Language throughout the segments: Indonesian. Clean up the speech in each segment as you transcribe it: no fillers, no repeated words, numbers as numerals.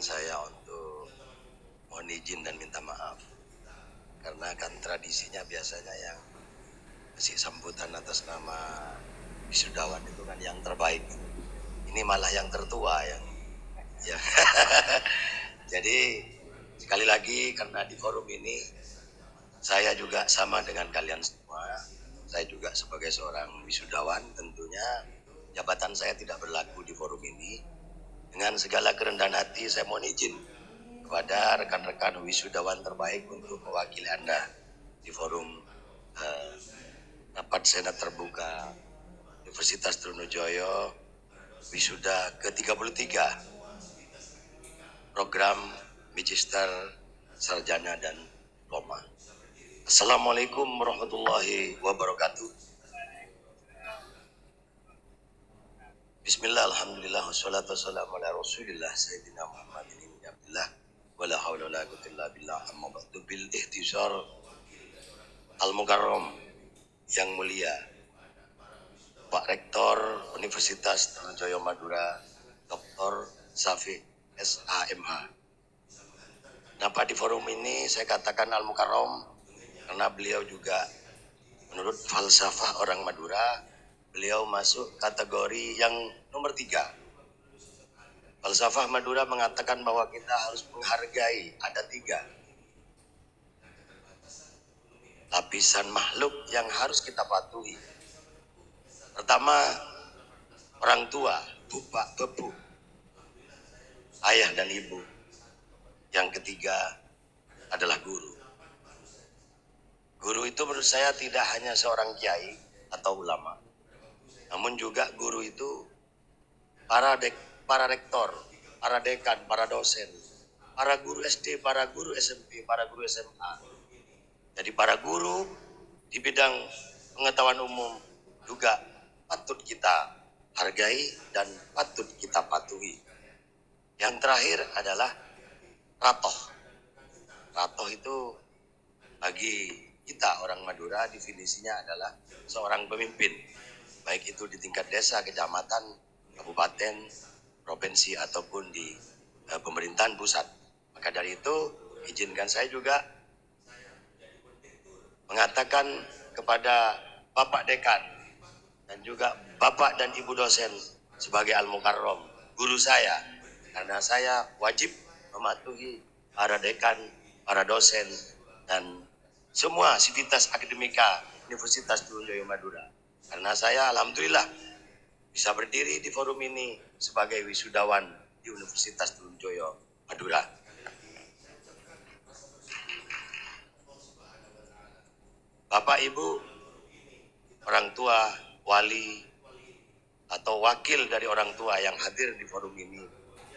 saya untuk mohon izin dan minta maaf. Karena kan tradisinya biasanya yang kasih sambutan atas nama wisudawan itu kan yang terbaik. Ini malah yang tertua yang ya. Jadi sekali lagi karena di forum ini saya juga sama dengan kalian semua. Saya juga sebagai seorang wisudawan tentunya jabatan saya tidak berlaku di forum ini. Dengan segala kerendahan hati saya mohon izin kepada rekan-rekan wisudawan terbaik untuk mewakili Anda di forum rapat senat terbuka Universitas Trunojoyo wisuda ke-33 program Magister Sarjana dan Diploma. Assalamualaikum warahmatullahi wabarakatuh. Bismillah, alhamdulillah, wassalatu wassalamu ala rasulillah sayyidina Muhammadin ibn Abdillah wala hawla wala quwwata illa billah amma ba'du bil ihtisar al-mukarram yang mulia Pak Rektor Universitas Trunojoyo Madura Dr. Safi SAMH. Kenapa di forum ini saya katakan al-mukarram? Karena beliau juga menurut falsafah orang Madura, beliau masuk kategori yang nomor 3. Falsafah Madura mengatakan bahwa kita harus menghargai ada 3 lapisan makhluk yang harus kita patuhi. Pertama, orang tua, bapak, bebu, ayah dan ibu. Yang ketiga adalah guru. Guru itu menurut saya tidak hanya seorang kiai atau ulama, namun juga guru itu para rektor, para dekan, para dosen, para guru SD, para guru SMP, para guru SMA. Jadi para guru di bidang pengetahuan umum juga patut kita hargai dan patut kita patuhi. Yang terakhir adalah ratoh. Ratoh itu bagi kita orang Madura definisinya adalah seorang pemimpin, baik itu di tingkat desa, kecamatan, kabupaten, provinsi ataupun di pemerintahan pusat. Maka dari itu izinkan saya juga mengatakan kepada Bapak Dekan dan juga Bapak dan Ibu dosen sebagai al-mukarram, guru saya, karena saya wajib mematuhi para dekan, para dosen dan semua sivitas akademika Universitas Trunojoyo Madura. Karena saya alhamdulillah bisa berdiri di forum ini sebagai wisudawan di Universitas Trunojoyo Madura. Bapak Ibu, orang tua, wali atau wakil dari orang tua yang hadir di forum ini,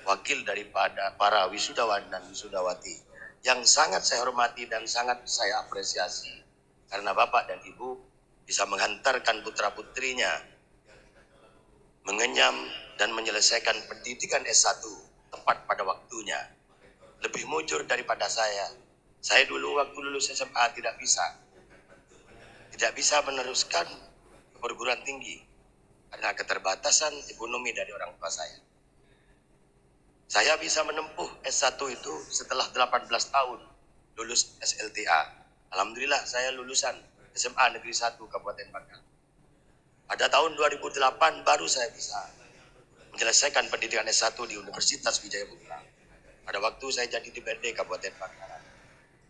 wakil daripada para wisudawan dan wisudawati yang sangat saya hormati dan sangat saya apresiasi karena Bapak dan Ibu bisa menghantarkan putra-putrinya mengenyam dan menyelesaikan pendidikan S1 tepat pada waktunya. Lebih mujur daripada saya. Saya dulu waktu lulus SMA tidak bisa meneruskan ke perguruan tinggi karena keterbatasan ekonomi dari orang tua saya. Saya bisa menempuh S1 itu setelah 18 tahun lulus SLTA. Alhamdulillah saya lulusan SMA Negeri 1 Kabupaten Bangka. Pada tahun 2008 baru saya bisa menyelesaikan pendidikan S1 di Universitas Wijayapura. Pada waktu saya jadi DPRD Kabupaten Bangka.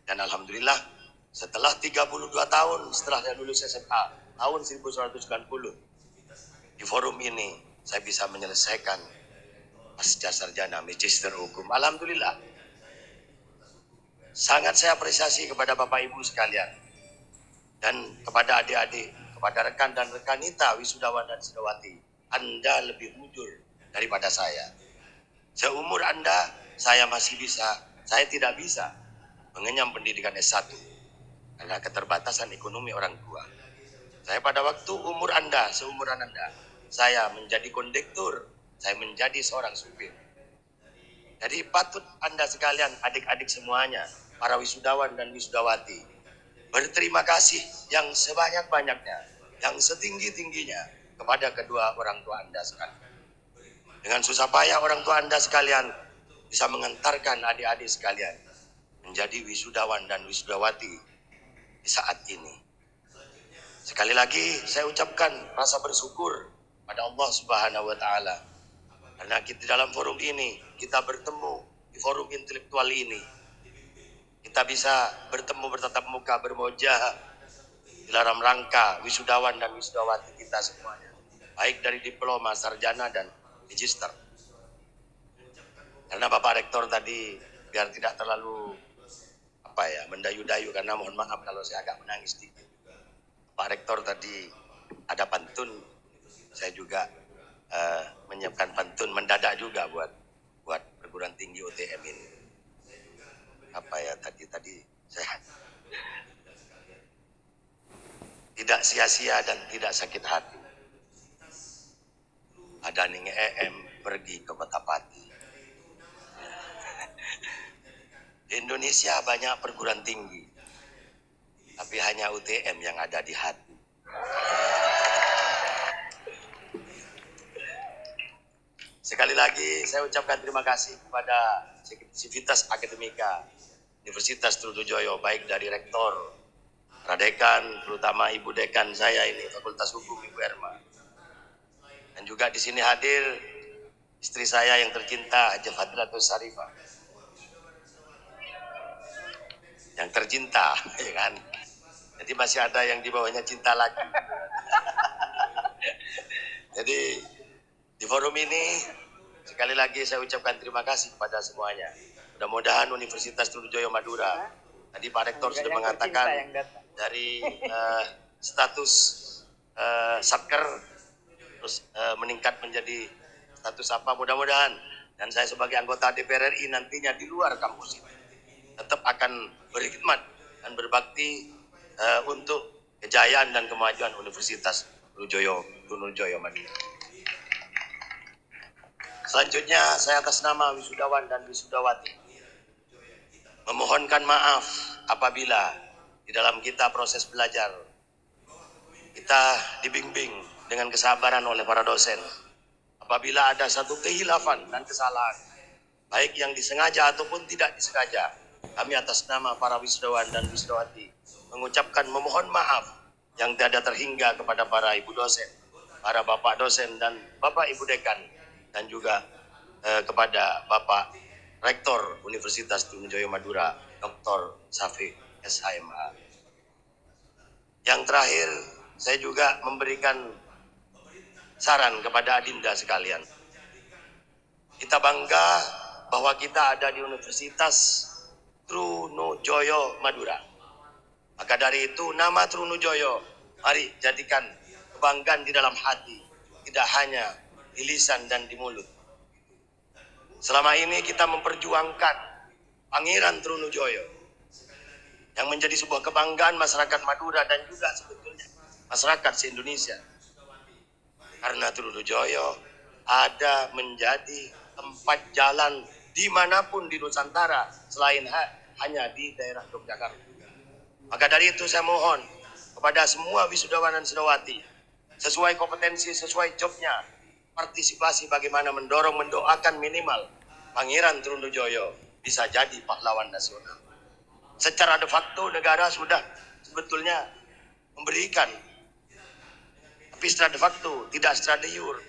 Dan alhamdulillah setelah 32 tahun setelah saya lulus SMA tahun 1990 di forum ini saya bisa menyelesaikan pasca sarjana Magister Hukum. Alhamdulillah. Sangat saya apresiasi kepada Bapak Ibu sekalian dan kepada adik-adik, kepada rekan dan rekanita wisudawan dan wisudawati. Anda lebih mujur daripada saya. Seumur Anda, saya tidak bisa mengenyam pendidikan S1 karena keterbatasan ekonomi orang tua. Saya pada waktu seumuran Anda, saya menjadi kondektur, saya menjadi seorang supir. Jadi patut Anda sekalian, adik-adik semuanya, para wisudawan dan wisudawati, berterima kasih yang sebanyak-banyaknya, yang setinggi-tingginya kepada kedua orang tua Anda sekalian. Dengan susah payah orang tua Anda sekalian bisa mengantarkan adik-adik sekalian menjadi wisudawan dan wisudawati di saat ini. Sekali lagi saya ucapkan rasa bersyukur pada Allah Subhanahu wa taala karena kita dalam forum ini, kita bertemu di forum intelektual ini, kita bisa bertemu bertatap muka, bermojah dalam rangka wisudawan dan wisudawati kita semuanya, baik dari diploma, sarjana, dan magister. Karena Bapak Rektor tadi, biar tidak terlalu mendayu-dayu, karena mohon maaf kalau saya agak menangis sedikit. Pak Rektor tadi ada pantun, saya juga menyiapkan pantun mendadak juga buat perguruan tinggi UTM ini. Tadi saya tidak sia-sia dan tidak sakit hati. Ada ning pergi ke kota Pati. Di Indonesia banyak perguruan tinggi, tapi hanya UTM yang ada di hati. Sekali lagi saya ucapkan terima kasih kepada Sivitas Akademika Universitas Trunojoyo, baik dari Rektor, Radekan, terutama Ibu Dekan saya ini, Fakultas Hukum, Ibu Erma. Dan juga di sini hadir istri saya yang tercinta, Haji Fadlatus Sarifah. Yang tercinta, ya kan? Jadi masih ada yang di bawahnya cinta lagi. Jadi di forum ini sekali lagi saya ucapkan terima kasih kepada semuanya. Mudah-mudahan Universitas Trunojoyo Madura, tadi Pak Rektor sudah mengatakan dari status satker terus meningkat menjadi status apa, mudah-mudahan. Dan saya sebagai anggota DPR RI nantinya di luar kampus ini tetap akan berkhidmat dan berbakti untuk kejayaan dan kemajuan Universitas Trunojoyo Madura. Selanjutnya saya atas nama wisudawan dan wisudawati memohonkan maaf apabila di dalam kita proses belajar kita dibimbing dengan kesabaran oleh para dosen. Apabila ada satu kehilafan dan kesalahan, baik yang disengaja ataupun tidak disengaja, kami atas nama para wisudawan dan wisudawati mengucapkan memohon maaf yang tiada terhingga kepada para ibu dosen, para bapak dosen dan bapak ibu dekan, dan juga kepada Bapak Rektor Universitas Trunojoyo Madura, Dr. Safi SHMH. Yang terakhir, saya juga memberikan saran kepada adinda sekalian. Kita bangga bahwa kita ada di Universitas Trunojoyo Madura. Maka dari itu nama Trunojoyo mari jadikan kebanggaan di dalam hati, tidak hanya di lisan dan di mulut. Selama ini kita memperjuangkan Pangeran Trunojoyo yang menjadi sebuah kebanggaan masyarakat Madura dan juga sebetulnya masyarakat se-Indonesia. Karena Trunojoyo ada menjadi tempat jalan dimanapun di Nusantara selain hanya di daerah Yogyakarta. Maka dari itu saya mohon kepada semua wisudawan dan wisudawati, sesuai kompetensi, sesuai jobnya, partisipasi bagaimana mendorong, mendoakan minimal Pangeran Trunojoyo bisa jadi pahlawan nasional. Secara de facto negara sudah sebetulnya memberikan, tapi secara de facto tidak secara de jure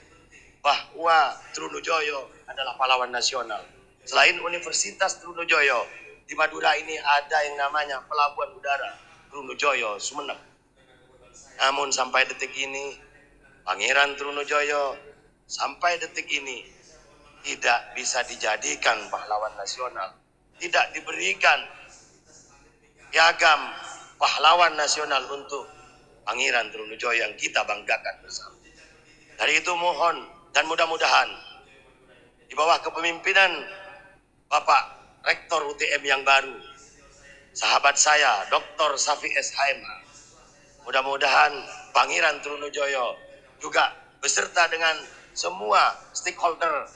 bahwa Trunojoyo adalah pahlawan nasional. Selain Universitas Trunojoyo, di Madura ini ada yang namanya Pelabuhan Udara Trunojoyo Sumeneb. Namun sampai detik ini Pangeran Trunojoyo sampai detik ini tidak bisa dijadikan pahlawan nasional, tidak diberikan piagam pahlawan nasional untuk Pangeran Trunojoyo yang kita banggakan bersama. Dari itu mohon dan mudah-mudahan di bawah kepemimpinan Bapak Rektor UTM yang baru, sahabat saya Dr. Safi SHMH, mudah-mudahan Pangeran Trunojoyo juga beserta dengan semua stakeholder,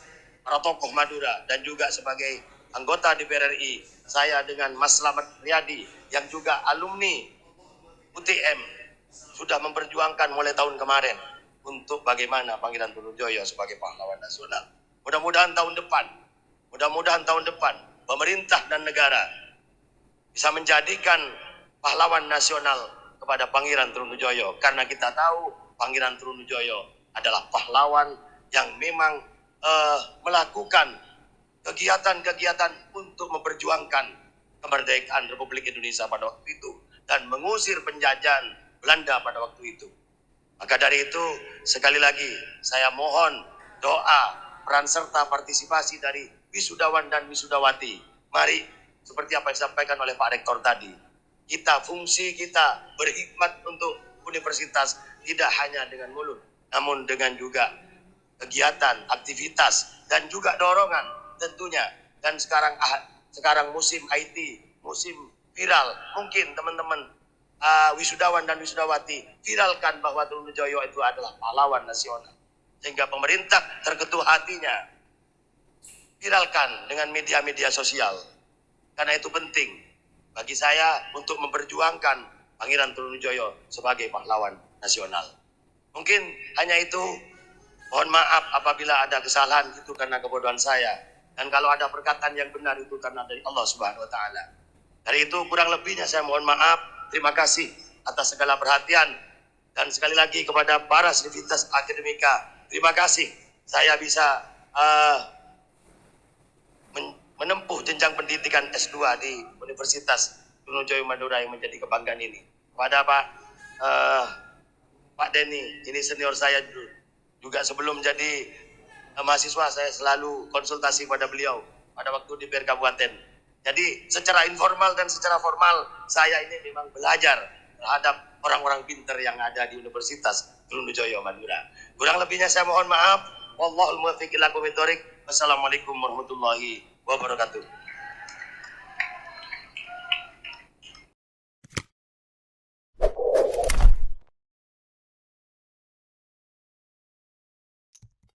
para tokoh Madura dan juga sebagai anggota DPR RI, saya dengan Mas Slamet Riyadi yang juga alumni UTM sudah memperjuangkan mulai tahun kemarin untuk bagaimana Pangeran Trunojoyo sebagai pahlawan nasional. Mudah-mudahan tahun depan mudah-mudahan tahun depan pemerintah dan negara bisa menjadikan pahlawan nasional kepada Pangeran Trunojoyo, karena kita tahu Pangeran Trunojoyo adalah pahlawan yang memang melakukan kegiatan-kegiatan untuk memperjuangkan kemerdekaan Republik Indonesia pada waktu itu dan mengusir penjajahan Belanda pada waktu itu. Maka dari itu sekali lagi saya mohon doa, peran serta partisipasi dari wisudawan dan wisudawati. Mari seperti apa yang disampaikan oleh Pak Rektor tadi, fungsi kita berhikmat untuk universitas tidak hanya dengan mulut, namun dengan juga kegiatan, aktivitas, dan juga dorongan tentunya. Dan sekarang musim IT, musim viral, mungkin teman-teman wisudawan dan wisudawati viralkan bahwa Trunojoyo itu adalah pahlawan nasional, sehingga pemerintah terketuk hatinya. Viralkan dengan media-media sosial, karena itu penting bagi saya untuk memperjuangkan Pangeran Trunojoyo sebagai pahlawan nasional. Mungkin hanya itu. Mohon maaf apabila ada kesalahan, itu karena kebodohan saya. Dan kalau ada perkataan yang benar, itu karena dari Allah Subhanahu wa Ta'ala. Dari itu kurang lebihnya saya mohon maaf. Terima kasih atas segala perhatian. Dan sekali lagi kepada para sivitas akademika, terima kasih saya bisa menempuh jenjang pendidikan S2 di Universitas Trunojoyo Madura yang menjadi kebanggaan ini. Kepada Pak Denny, ini senior saya dulu. Juga sebelum jadi mahasiswa saya selalu konsultasi pada beliau pada waktu di PR Kabupaten. Jadi secara informal dan secara formal saya ini memang belajar terhadap orang-orang pintar yang ada di Universitas Trunojoyo Madura. Kurang lebihnya saya mohon maaf. Wallahul muwaffiq ila aqwamit thoriq. Wassalamualaikum warahmatullahi wabarakatuh.